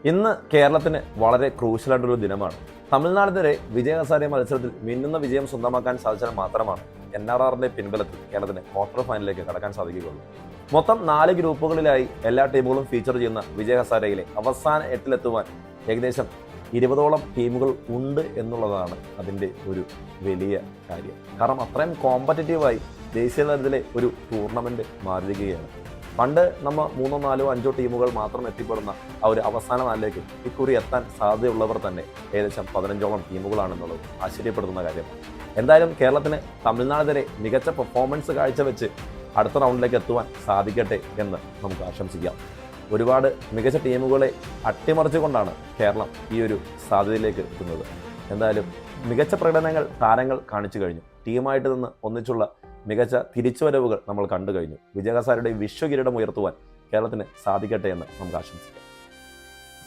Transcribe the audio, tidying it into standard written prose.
ഇന്ന് കേരളത്തിന് വളരെ ക്രൂഷ്യലായിട്ടൊരു ദിനമാണ്. തമിഴ്നാടിനെതിരെ വിജയ ഹസാരെ മത്സരത്തിൽ മിന്നുന്ന വിജയം സ്വന്തമാക്കാൻ സാധിച്ചാൽ മാത്രമാണ് NRRന്റെ പിൻബലത്തിൽ കേരളത്തിന് ക്വാർട്ടർ ഫൈനലിലേക്ക് കടക്കാൻ സാധിക്കുകയുള്ളൂ. മൊത്തം 4 ഗ്രൂപ്പുകളിലായി എല്ലാ ടീമുകളും ഫീച്ചർ ചെയ്യുന്ന വിജയ ഹസാരയിലെ അവസാന 8-ലെത്തുവാൻ ഏകദേശം 20ഓളം ടീമുകൾ ഉണ്ട് എന്നുള്ളതാണ് അതിൻ്റെ ഒരു വലിയ കാര്യം. കാരണം അത്രയും കോമ്പറ്റീറ്റീവായി ദേശീയ തലത്തിലെ ഒരു ടൂർണമെൻറ്റ് മാറിയിരിക്കുകയാണ്. പണ്ട് നമ്മൾ 3, 4, 5 ടീമുകൾ മാത്രം എത്തിപ്പെടുന്ന ആ ഒരു അവസാന നാലിലേക്ക് ഇക്കുറി എത്താൻ സാധ്യതയുള്ളവർ തന്നെ ഏകദേശം 15ഓളം ടീമുകളാണെന്നുള്ളത് ആശ്ചര്യപ്പെടുത്തുന്ന കാര്യമാണ്. എന്തായാലും കേരളത്തിന് തമിഴ്നാടിനെതിരെ മികച്ച പെർഫോമൻസ് കാഴ്ചവെച്ച് അടുത്ത റൗണ്ടിലേക്ക് എത്തുവാൻ സാധിക്കട്ടെ എന്ന് നമുക്ക് ആശംസിക്കാം. ഒരുപാട് മികച്ച ടീമുകളെ അട്ടിമറിച്ചുകൊണ്ടാണ് കേരളം ഈ ഒരു സാധ്യതയിലേക്ക് എത്തുന്നത്. എന്തായാലും മികച്ച പ്രകടനങ്ങൾ താരങ്ങൾ കാണിച്ചു കഴിഞ്ഞു. ടീമായിട്ട് നിന്ന് ഒന്നിച്ചുള്ള മികച്ച തിരിച്ചുവരവുകൾ നമ്മൾ കണ്ടു കഴിഞ്ഞു. വിജയ ഹസാരയുടെ വിശ്വകിരീടം ഉയർത്തുവാൻ കേരളത്തിന് സാധിക്കട്ടെ എന്ന് നമുക്ക് ആശംസിക്കാം.